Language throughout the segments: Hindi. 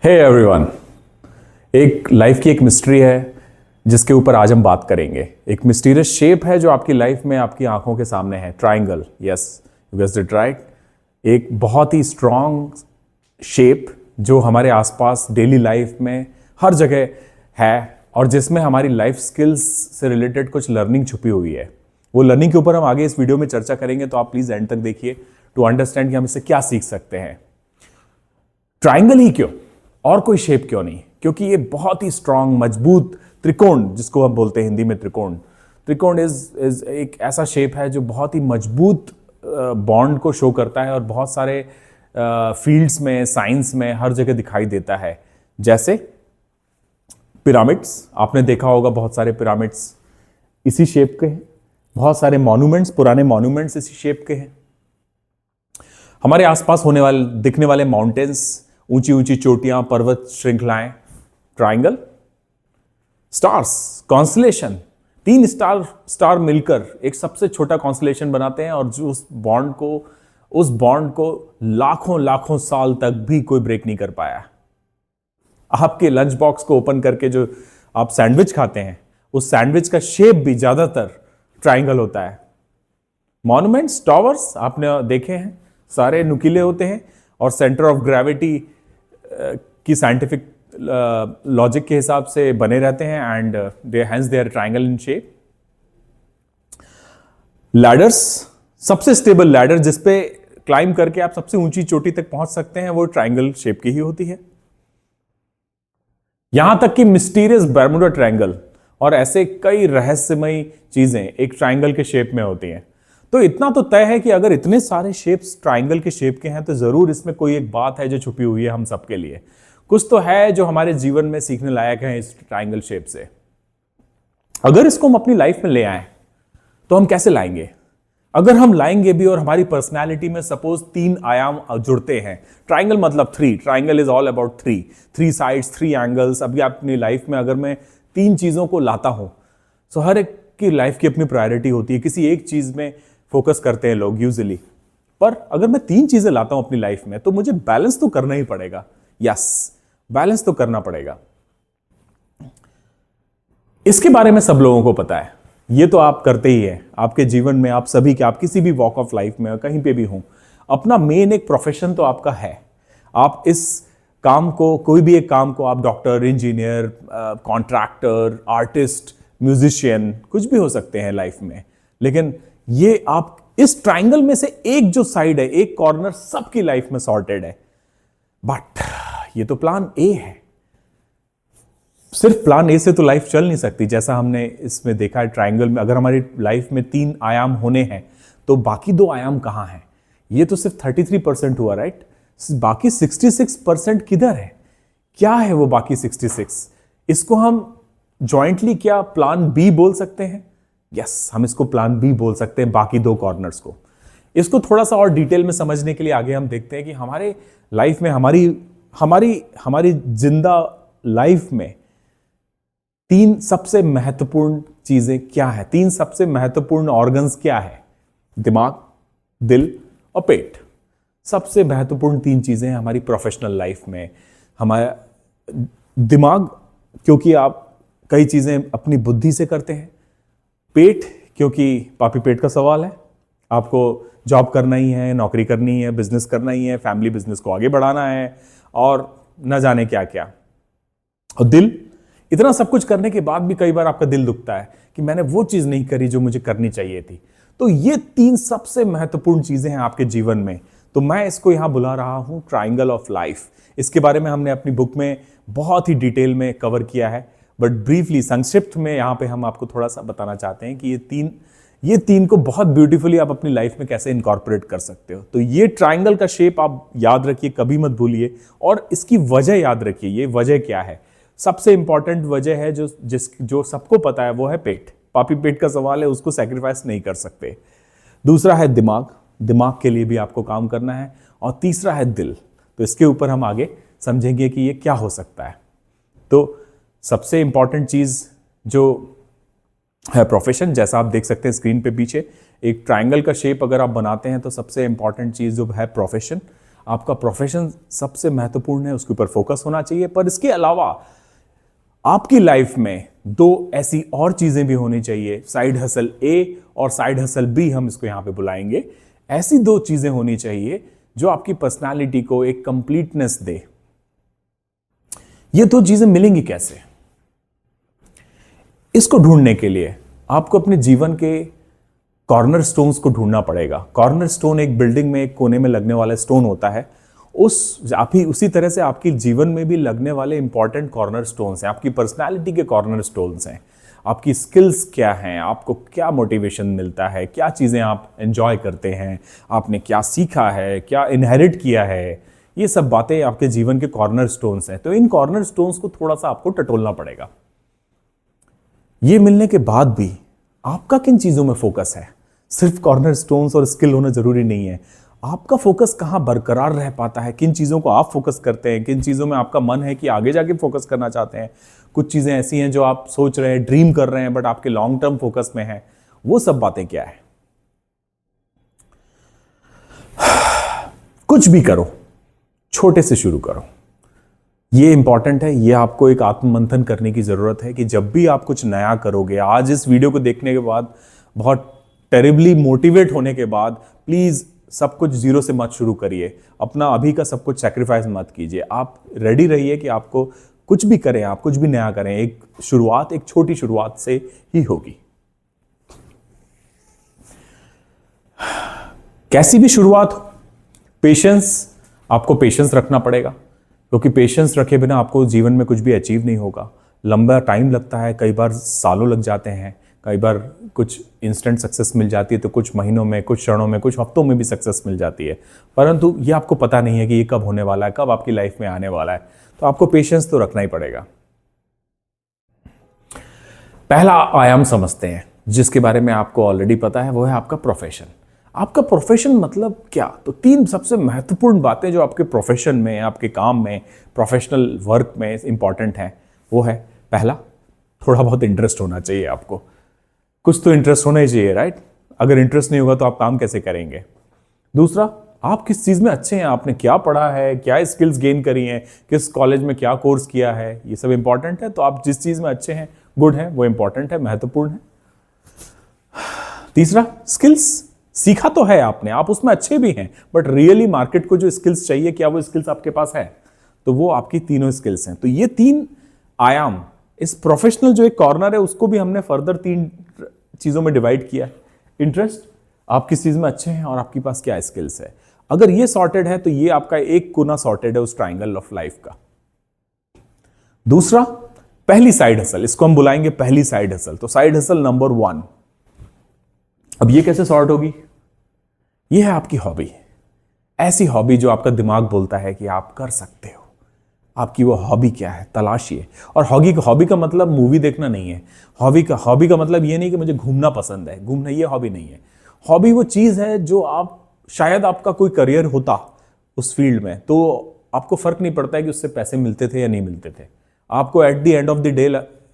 हे एवरीवन, एक लाइफ की एक मिस्ट्री है जिसके ऊपर आज हम बात करेंगे। एक मिस्टीरियस शेप है जो आपकी लाइफ में आपकी आंखों के सामने है। Triangle, yes you guessed it right. एक बहुत ही स्ट्रॉन्ग शेप जो हमारे आसपास डेली लाइफ में हर जगह है और जिसमें हमारी लाइफ स्किल्स से रिलेटेड कुछ लर्निंग छुपी हुई है। वो लर्निंग के ऊपर हम आगे इस वीडियो में चर्चा करेंगे, तो आप प्लीज एंड तक देखिए टू अंडरस्टैंड कि हम इससे क्या सीख सकते हैं। ट्राइंगल ही क्यों और कोई शेप क्यों नहीं? क्योंकि ये बहुत ही स्ट्रांग मजबूत त्रिकोण, जिसको हम बोलते हैं हिंदी में त्रिकोण। त्रिकोण इज एक ऐसा शेप है जो बहुत ही मजबूत बॉन्ड को शो करता है और बहुत सारे फील्ड्स में, साइंस में हर जगह दिखाई देता है। जैसे पिरामिड्स, आपने देखा होगा बहुत सारे पिरामिड्स इसी शेप के हैं। बहुत सारे मॉन्यूमेंट्स, पुराने मॉन्यूमेंट्स इसी शेप के हैं। हमारे आसपास होने वाले दिखने वाले माउंटेन्स, ऊंची ऊंची चोटियां, पर्वत श्रृंखलाएं, ट्राइंगल। स्टार्स, कॉन्स्टलेशन, 3 स्टार मिलकर एक सबसे छोटा कॉन्स्टलेशन बनाते हैं और जो उस बॉन्ड को लाखों लाखों साल तक भी कोई ब्रेक नहीं कर पाया। आपके लंच बॉक्स को ओपन करके जो आप सैंडविच खाते हैं, उस सैंडविच का शेप भी ज्यादातर ट्राइंगल होता है। मॉन्यूमेंट्स, टावर्स आपने देखे हैं, सारे नुकीले होते हैं और सेंटर ऑफ ग्रेविटी की साइंटिफिक लॉजिक के हिसाब से बने रहते हैं and hence they are triangle in shape. Ladders, सबसे स्टेबल लैडर जिसपे क्लाइंब करके आप सबसे ऊंची चोटी तक पहुंच सकते हैं, वो ट्राइंगल शेप की ही होती है। यहां तक कि मिस्टीरियस बर्मुडा ट्रायंगल और ऐसे कई रहस्यमयी चीजें एक ट्राइंगल के शेप में होती हैं। तो इतना तो तय है कि अगर इतने सारे शेप्स ट्राइंगल के शेप के हैं तो जरूर इसमें कोई एक बात है जो छुपी हुई है हम सबके लिए। कुछ तो है जो हमारे जीवन में सीखने लायक है इस ट्राइंगल शेप से। अगर इसको हम अपनी लाइफ में ले आए तो हम कैसे लाएंगे? अगर हम लाएंगे भी और हमारी पर्सनैलिटी में सपोज 3 आयाम जुड़ते हैं। ट्राइंगल मतलब 3, triangle is all about 3 sides, 3 angles. अभी अपनी लाइफ में अगर मैं 3 चीजों को लाता हूं, तो हर एक की लाइफ की अपनी प्रायोरिटी होती है। किसी एक चीज में फोकस करते हैं लोग यूजुअली, पर अगर मैं 3 चीजें लाता हूं अपनी लाइफ में तो मुझे बैलेंस तो करना ही पड़ेगा। यस, बैलेंस तो करना पड़ेगा। इसके बारे में सब लोगों को पता है, ये तो आप करते ही हैं आपके जीवन में। आप सभी के, आप किसी भी वॉक ऑफ लाइफ में कहीं पे भी हों, अपना मेन एक प्रोफेशन तो आपका है। आप इस काम को, कोई भी एक काम को, आप doctor, engineer, contractor, artist, musician, कुछ भी हो सकते हैं लाइफ में। लेकिन ये आप इस ट्राइंगल में से एक जो साइड है, एक कॉर्नर सबकी लाइफ में सॉर्टेड है। बट ये तो प्लान ए है। सिर्फ प्लान ए से तो लाइफ चल नहीं सकती। जैसा हमने इसमें देखा है ट्राइंगल में, अगर हमारी लाइफ में 3 आयाम होने हैं तो बाकी 2 आयाम कहां हैं? ये तो सिर्फ 33% हुआ, राइट? बाकी 66% किधर है? क्या है वो बाकी 66? इसको हम जॉइंटली क्या प्लान बी बोल सकते हैं? यस, हम इसको प्लान बी बोल सकते हैं, बाकी 2 कॉर्नर्स को। इसको थोड़ा सा और डिटेल में समझने के लिए आगे हम देखते हैं कि हमारे लाइफ में, हमारी जिंदा लाइफ में 3 सबसे महत्वपूर्ण चीजें क्या है, 3 सबसे महत्वपूर्ण ऑर्गन्स क्या है? दिमाग, दिल और पेट। सबसे महत्वपूर्ण 3 चीजें हैं हमारी प्रोफेशनल लाइफ में। हमारा दिमाग, क्योंकि आप कई चीजें अपनी बुद्धि से करते हैं। पेट, क्योंकि पापी पेट का सवाल है, आपको जॉब करना ही है, नौकरी करनी है, बिजनेस करना ही है, फैमिली बिजनेस को आगे बढ़ाना है और न जाने क्या क्या। और दिल, इतना सब कुछ करने के बाद भी कई बार आपका दिल दुखता है कि मैंने वो चीज नहीं करी जो मुझे करनी चाहिए थी। तो ये 3 सबसे महत्वपूर्ण चीजें हैं आपके जीवन में। तो मैं इसको यहां बुला रहा हूं ट्राइंगल ऑफ लाइफ। इसके बारे में हमने अपनी बुक में बहुत ही डिटेल में कवर किया है, बट ब्रीफली, संक्षिप्त में यहां पे हम आपको थोड़ा सा बताना चाहते हैं कि ये तीन को बहुत ब्यूटीफुली आप अपनी लाइफ में कैसे इनकॉर्पोरेट कर सकते हो। तो ये ट्राइंगल का शेप आप याद रखिए, कभी मत भूलिए, और इसकी वजह याद रखिए। ये वजह क्या है? सबसे इंपॉर्टेंट वजह है जो सबको पता है, वो है पेट। पापी पेट का सवाल है, उसको सैक्रिफाइस नहीं कर सकते। दूसरा है दिमाग, दिमाग के लिए भी आपको काम करना है। और तीसरा है दिल। तो इसके ऊपर हम आगे समझेंगे कि ये क्या हो सकता है। तो सबसे इंपॉर्टेंट चीज जो है प्रोफेशन, जैसा आप देख सकते हैं स्क्रीन पे पीछे, एक ट्राइंगल का शेप अगर आप बनाते हैं तो सबसे इंपॉर्टेंट चीज जो है प्रोफेशन। आपका प्रोफेशन सबसे महत्वपूर्ण है, उसके ऊपर फोकस होना चाहिए। पर इसके अलावा आपकी लाइफ में दो ऐसी और चीजें भी होनी चाहिए, साइड हसल ए और साइड हसल बी हम इसको यहां पे बुलाएंगे। ऐसी दो चीजें होनी चाहिए जो आपकी पर्सनालिटी को एक कंप्लीटनेस दे। ये दो चीजें मिलेंगी कैसे? इसको ढूंढने के लिए आपको अपने जीवन के कॉर्नर स्टोन्स को ढूंढना पड़ेगा। कॉर्नर स्टोन एक बिल्डिंग में एक कोने में लगने वाला स्टोन होता है। उसी तरह से आपके जीवन में भी लगने वाले इंपॉर्टेंट कॉर्नर स्टोन्स हैं, आपकी पर्सनालिटी के कॉर्नर स्टोन्स हैं। आपकी स्किल्स क्या हैं, आपको क्या मोटिवेशन मिलता है, क्या चीज़ें आप एंजॉय करते हैं, आपने क्या सीखा है, क्या इनहेरिट किया है, ये सब बातें आपके जीवन के कॉर्नर स्टोन्स हैं। तो इन कॉर्नर स्टोन्स को थोड़ा सा आपको टटोलना पड़ेगा। ये मिलने के बाद भी आपका किन चीज़ों में फोकस है? सिर्फ कॉर्नर स्टोन्स और स्किल होना जरूरी नहीं है। आपका फोकस कहाँ बरकरार रह पाता है, किन चीज़ों को आप फोकस करते हैं, किन चीज़ों में आपका मन है कि आगे जाके फोकस करना चाहते हैं। कुछ चीज़ें ऐसी हैं जो आप सोच रहे हैं, ड्रीम कर रहे हैं, बट आपके लॉन्ग टर्म फोकस में है। वो सब बातें क्या है? कुछ भी करो, छोटे से शुरू करो। ये इंपॉर्टेंट है। ये आपको एक आत्ममंथन करने की जरूरत है कि जब भी आप कुछ नया करोगे, आज इस वीडियो को देखने के बाद, बहुत टेरिबली मोटिवेट होने के बाद, प्लीज सब कुछ जीरो से मत शुरू करिए। अपना अभी का सब कुछ सैक्रिफाइस मत कीजिए। आप रेडी रहिए कि आपको कुछ भी करें, आप कुछ भी नया करें, एक शुरुआत, एक छोटी शुरुआत से ही होगी। कैसी भी शुरुआत हो, पेशेंस, आपको पेशेंस रखना पड़ेगा, क्योंकि पेशेंस रखे बिना आपको जीवन में कुछ भी अचीव नहीं होगा। लंबा टाइम लगता है, कई बार सालों लग जाते हैं, कई बार कुछ इंस्टेंट सक्सेस मिल जाती है, तो कुछ महीनों में, कुछ क्षणों में, कुछ हफ्तों में भी सक्सेस मिल जाती है। परंतु ये आपको पता नहीं है कि ये कब होने वाला है, कब आपकी लाइफ में आने वाला है। तो आपको पेशेंस तो रखना ही पड़ेगा। पहला आयाम समझते हैं, जिसके बारे में आपको ऑलरेडी पता है, वो है आपका प्रोफेशन। आपका प्रोफेशन मतलब क्या? तो तीन सबसे महत्वपूर्ण बातें जो आपके प्रोफेशन में, आपके काम में, प्रोफेशनल वर्क में इंपॉर्टेंट हैं, वो है, पहला, थोड़ा बहुत इंटरेस्ट होना चाहिए आपको। कुछ तो इंटरेस्ट होना ही चाहिए, राइट? अगर इंटरेस्ट नहीं होगा तो आप काम कैसे करेंगे? दूसरा, आप किस चीज़ में अच्छे हैं, आपने क्या पढ़ा है, क्या स्किल्स गेन करी हैं, किस कॉलेज में क्या कोर्स किया है, ये सब इंपॉर्टेंट है। तो आप जिस चीज़ में अच्छे हैं, गुड है, वो इंपॉर्टेंट है, महत्वपूर्ण है। तीसरा, स्किल्स, सीखा तो है आपने, आप उसमें अच्छे भी हैं, बट रियली मार्केट को जो स्किल्स चाहिए, क्या वो स्किल्स आपके पास है? तो वो आपकी तीनों स्किल्स हैं। तो ये तीन आयाम, इस प्रोफेशनल जो एक कॉर्नर है, उसको भी हमने फर्दर तीन चीजों में डिवाइड किया है। इंटरेस्ट, आप किस चीज में अच्छे हैं और आपके पास क्या स्किल्स है। अगर ये सॉर्टेड है तो ये आपका एक कोना सॉर्टेड है उस ट्राइंगल ऑफ लाइफ का। दूसरा, पहली साइड हसल, इसको हम बुलाएंगे पहली साइड हसल। तो साइड हसल नंबर 1, अब ये कैसे सॉर्ट होगी? ये है आपकी हॉबी। ऐसी हॉबी जो आपका दिमाग बोलता है कि आप कर सकते हो। आपकी वो हॉबी क्या है, तलाशिए। और हॉबी का मतलब मूवी देखना नहीं है। हॉबी का मतलब ये नहीं कि मुझे घूमना पसंद है, घूमना ये हॉबी नहीं है। हॉबी वो चीज़ है जो आप, शायद आपका कोई करियर होता उस फील्ड में, तो आपको फर्क नहीं पड़ता है कि उससे पैसे मिलते थे या नहीं मिलते थे। आपको at the end of the day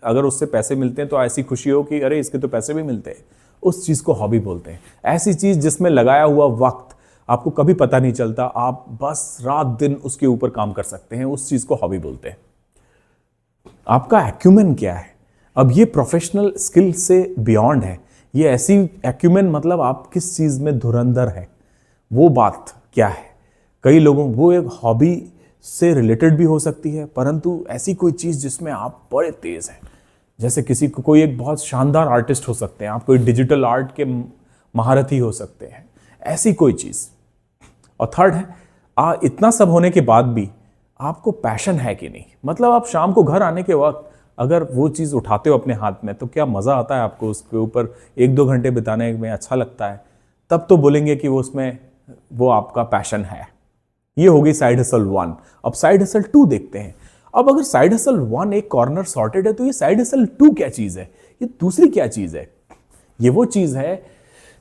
अगर उससे पैसे मिलते हैं तो ऐसी खुशी हो कि अरे इसके तो पैसे भी मिलते हैं, उस चीज़ को हॉबी बोलते हैं। ऐसी चीज़ जिसमें लगाया हुआ वक्त आपको कभी पता नहीं चलता, आप बस रात दिन उसके ऊपर काम कर सकते हैं, उस चीज़ को हॉबी बोलते हैं। आपका एक्यूमेन क्या है? अब ये प्रोफेशनल स्किल से बियॉन्ड है। ये ऐसी एक्यूमेन मतलब आप किस चीज़ में धुरंधर है, वो बात क्या है। कई लोगों, वो एक हॉबी से रिलेटेड भी हो सकती है, परंतु ऐसी कोई चीज़ जिसमें आप बड़े तेज हैं। जैसे किसी को, कोई एक बहुत शानदार आर्टिस्ट हो सकते हैं, आप कोई डिजिटल आर्ट के महारथी हो सकते हैं, ऐसी कोई चीज़। और थर्ड है, इतना सब होने के बाद भी आपको पैशन है कि नहीं। मतलब आप शाम को घर आने के वक्त अगर वो चीज़ उठाते हो अपने हाथ में, तो क्या मज़ा आता है आपको उसके ऊपर 1-2 घंटे बिताने में, अच्छा लगता है, तब तो बोलेंगे कि वो उसमें वो आपका पैशन है। ये हो गई साइड हसल 1। अब साइड हसल 2 देखते हैं। अब अगर साइड हसल 1 एक कॉर्नर सॉर्टेड है, तो ये साइड हसल 2 क्या चीज़ है? ये दूसरी क्या चीज़ है? ये वो चीज़ है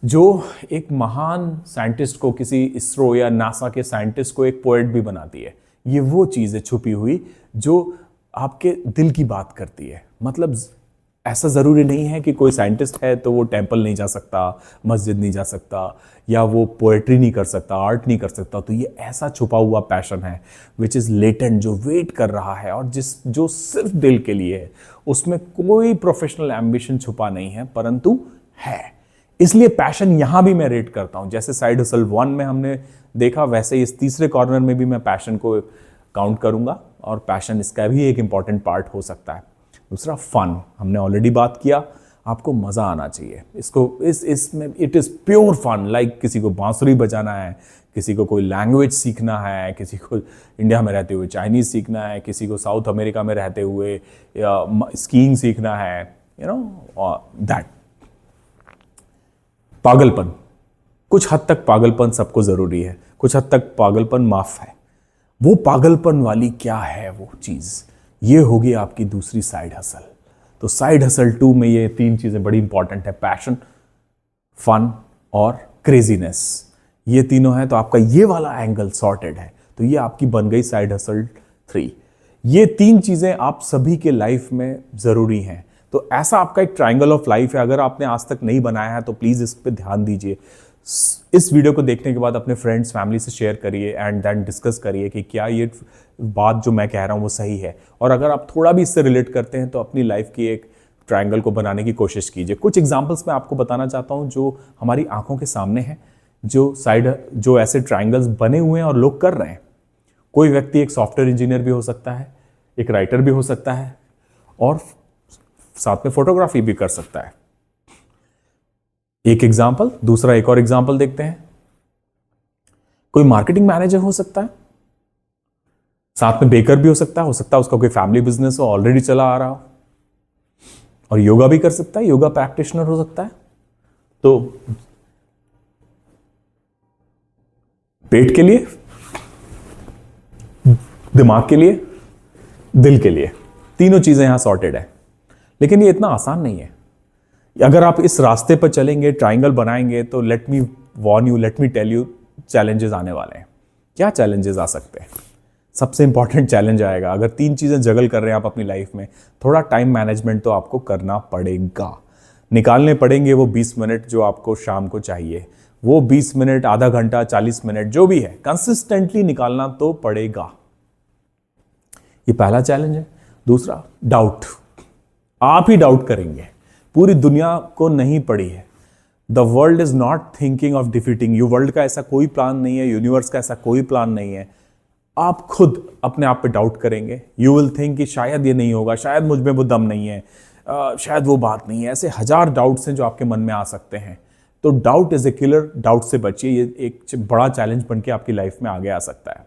जो एक महान साइंटिस्ट को, किसी इसरो या नासा के साइंटिस्ट को एक पोएट भी बनाती है। ये वो चीज़ है छुपी हुई जो आपके दिल की बात करती है। मतलब ऐसा ज़रूरी नहीं है कि कोई साइंटिस्ट है तो वो टेंपल नहीं जा सकता, मस्जिद नहीं जा सकता, या वो पोएट्री नहीं कर सकता, आर्ट नहीं कर सकता। तो ये ऐसा छुपा हुआ पैशन है विच इज़ लेटेंट, जो वेट कर रहा है और जो सिर्फ दिल के लिए है। उसमें कोई प्रोफेशनल एम्बिशन छुपा नहीं है, परंतु है। इसलिए पैशन यहां भी मैं रेट करता हूं। जैसे साइड हसल 1 में हमने देखा, वैसे इस तीसरे कॉर्नर में भी मैं पैशन को काउंट करूंगा, और पैशन इसका भी एक इंपॉर्टेंट पार्ट हो सकता है। दूसरा फन, हमने ऑलरेडी बात किया, आपको मजा आना चाहिए इसको, इसमें it is pure fun. Like किसी को बांसुरी बजाना है, किसी को कोई लैंग्वेज सीखना है, किसी को इंडिया में रहते हुए चाइनीज सीखना है, किसी को साउथ अमेरिका में रहते हुए स्कीइंग सीखना है, दैट पागलपन। कुछ हद तक पागलपन सबको जरूरी है, कुछ हद तक पागलपन माफ है। वो पागलपन वाली क्या है वो चीज, ये होगी आपकी दूसरी साइड हसल। तो साइड हसल 2 में ये 3 चीजें बड़ी इंपॉर्टेंट है, पैशन, फन और क्रेजीनेस। ये तीनों है तो आपका ये वाला एंगल सॉर्टेड है। तो ये आपकी बन गई साइड हसल 3। ये 3 चीजें आप सभी के लाइफ में जरूरी हैं। तो ऐसा आपका एक ट्रायंगल ऑफ लाइफ है। अगर आपने आज तक नहीं बनाया है तो प्लीज इस पर ध्यान दीजिए। इस वीडियो को देखने के बाद अपने फ्रेंड्स, फैमिली से शेयर करिए एंड देन डिस्कस करिए कि क्या ये बात जो मैं कह रहा हूँ वो सही है। और अगर आप थोड़ा भी इससे रिलेट करते हैं तो अपनी लाइफ की एक ट्रायंगल को बनाने की कोशिश कीजिए। कुछ एग्जांपल्स मैं आपको बताना चाहता हूँ जो हमारी आंखों के सामने हैं, जो ऐसे ट्रायंगल्स बने हुए हैं और लोग कर रहे हैं। कोई व्यक्ति एक सॉफ्टवेयर इंजीनियर भी हो सकता है, एक राइटर भी हो सकता है, और साथ में फोटोग्राफी भी कर सकता है। एक एग्जाम्पल, दूसरा एक और एग्जाम्पल देखते हैं। कोई मार्केटिंग मैनेजर हो सकता है, साथ में बेकर भी हो सकता है उसका कोई फैमिली बिजनेस हो, ऑलरेडी चला आ रहा हो, और योगा भी कर सकता है, योगा प्रैक्टिशनर हो सकता है। तो पेट के लिए, दिमाग के लिए, दिल के लिए, तीनों चीजें यहां सॉर्टेड है। लेकिन ये इतना आसान नहीं है। अगर आप इस रास्ते पर चलेंगे, ट्रायंगल बनाएंगे, तो let me warn you, let me tell you, challenges आने वाले हैं। क्या चैलेंजेस आ सकते हैं? सबसे इंपॉर्टेंट चैलेंज आएगा, अगर 3 चीजें जगल कर रहे हैं आप अपनी लाइफ में, थोड़ा टाइम मैनेजमेंट तो आपको करना पड़ेगा। निकालने पड़ेंगे वो 20 मिनट जो आपको शाम को चाहिए। वो 20 मिनट, आधा घंटा, 40 मिनट, जो भी है, कंसिस्टेंटली निकालना तो पड़ेगा। ये पहला चैलेंज है। दूसरा, डाउट। आप ही डाउट करेंगे। पूरी दुनिया को नहीं पड़ी है। The world is not thinking of defeating you. World का ऐसा कोई प्लान नहीं है, यूनिवर्स का ऐसा कोई प्लान नहीं है। आप खुद अपने आप पे डाउट करेंगे। यू विल थिंक कि शायद ये नहीं होगा, शायद मुझ में वो दम नहीं है, शायद वो बात नहीं है। ऐसे 1000 डाउट्स हैं जो आपके मन में आ सकते हैं। तो doubt is a killer, doubt से बचिए। ये एक बड़ा चैलेंज बन के आपकी लाइफ में आगे आ सकता है।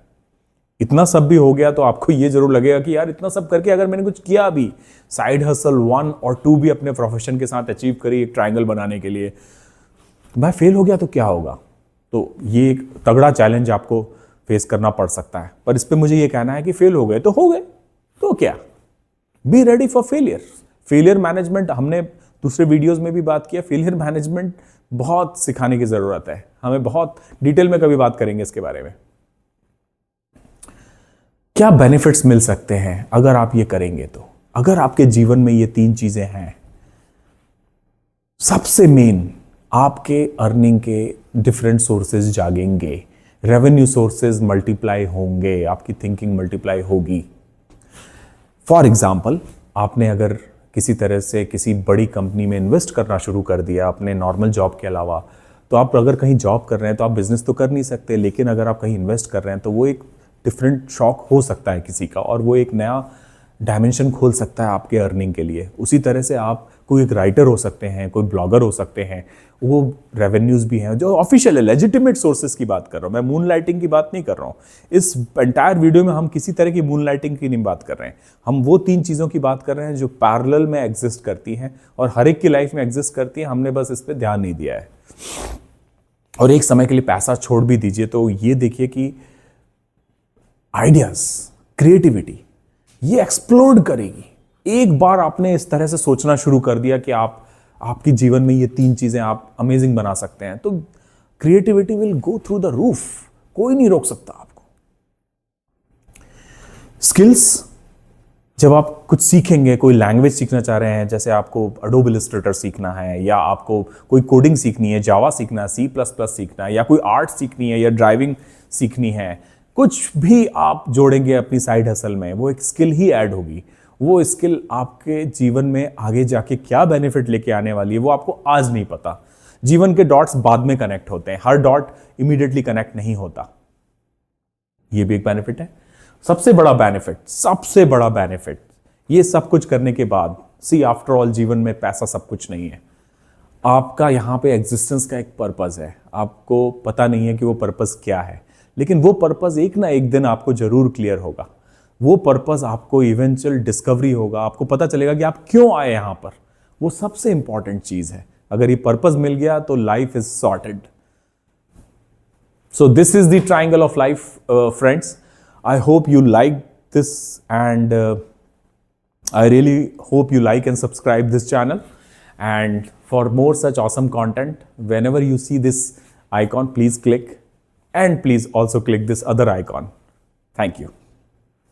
इतना सब भी हो गया तो आपको ये जरूर लगेगा कि यार इतना सब करके अगर मैंने कुछ किया भी, साइड हसल 1 और 2 भी अपने प्रोफेशन के साथ अचीव करी एक ट्रायंगल बनाने के लिए, मैं फेल हो गया तो क्या होगा? तो ये एक तगड़ा चैलेंज आपको फेस करना पड़ सकता है। पर इस पे मुझे ये कहना है कि फेल हो गए तो हो गए, तो क्या, be ready for failure. Failure management हमने दूसरे वीडियोस में भी बात किया। फेलियर मैनेजमेंट बहुत सिखाने की जरूरत है हमें, बहुत डिटेल में कभी बात करेंगे इसके बारे में। क्या बेनिफिट्स मिल सकते हैं अगर आप ये करेंगे? तो अगर आपके जीवन में ये 3 चीजें हैं, सबसे मेन, आपके अर्निंग के डिफरेंट सोर्सेज जागेंगे, रेवेन्यू सोर्सेज मल्टीप्लाई होंगे, आपकी थिंकिंग मल्टीप्लाई होगी। फॉर एग्जाम्पल, आपने अगर किसी तरह से किसी बड़ी कंपनी में इन्वेस्ट करना शुरू कर दिया अपने नॉर्मल जॉब के अलावा, तो आप अगर कहीं जॉब कर रहे हैं तो आप बिजनेस तो कर नहीं सकते, लेकिन अगर आप कहीं इन्वेस्ट कर रहे हैं तो वो एक डिफरेंट शॉक हो सकता है किसी का, और वो एक नया डायमेंशन खोल सकता है आपके अर्निंग के लिए। उसी तरह से आप कोई एक राइटर हो सकते हैं, कोई ब्लॉगर हो सकते हैं, वो रेवेन्यूज भी हैं जो ऑफिशियल है, लेजिटिमेट सोर्सेज की बात कर रहा हूँ मैं, मून लाइटिंग की बात नहीं कर रहा हूँ। इस एंटायर वीडियो में हम किसी तरह की मून लाइटिंग की नहीं बात कर रहे हैं, हम वो 3 चीज़ों की बात कर रहे हैं जो पैरेलल में एग्जिस्ट करती हैं और हर एक की लाइफ में एग्जिस्ट करती हैं। हमने बस इस पर ध्यान नहीं दिया है। और एक समय के लिए पैसा छोड़ भी दीजिए तो ये देखिए कि आइडियाज, क्रिएटिविटी ये एक्सप्लोड करेगी। एक बार आपने इस तरह से सोचना शुरू कर दिया कि आपके जीवन में ये 3 चीजें आप अमेजिंग बना सकते हैं, तो creativity will go through the roof. कोई नहीं रोक सकता आपको। स्किल्स, जब आप कुछ सीखेंगे, कोई लैंग्वेज सीखना चाह रहे हैं, जैसे आपको एडोब इलस्ट्रेटर सीखना है, या आपको कोई कोडिंग सीखनी है, जावा सीखना है, C++ सीखना है, या कोई आर्ट सीखनी है, या ड्राइविंग सीखनी है, कुछ भी आप जोड़ेंगे अपनी साइड हसल में, वो एक स्किल ही ऐड होगी। वो स्किल आपके जीवन में आगे जाके क्या बेनिफिट लेके आने वाली है वो आपको आज नहीं पता। जीवन के डॉट्स बाद में कनेक्ट होते हैं, हर डॉट इमीडिएटली कनेक्ट नहीं होता। ये भी एक बेनिफिट है। सबसे बड़ा बेनिफिट ये सब कुछ करने के बाद, सी आफ्टर ऑल जीवन में पैसा सब कुछ नहीं है। आपका यहां पे एग्जिस्टेंस का एक पर्पस है, आपको पता नहीं है कि वो पर्पस क्या है, लेकिन वो पर्पस एक ना एक दिन आपको जरूर क्लियर होगा। वो पर्पस आपको इवेंचुअल डिस्कवरी होगा, आपको पता चलेगा कि आप क्यों आए यहां पर। वो सबसे इंपॉर्टेंट चीज है। अगर ये पर्पस मिल गया तो life is sorted. So this is the triangle of life, friends. I hope you like this, and I really hope you like and subscribe this channel. And for more such awesome content, whenever you see this icon, please click, and please also click this other icon. Thank you.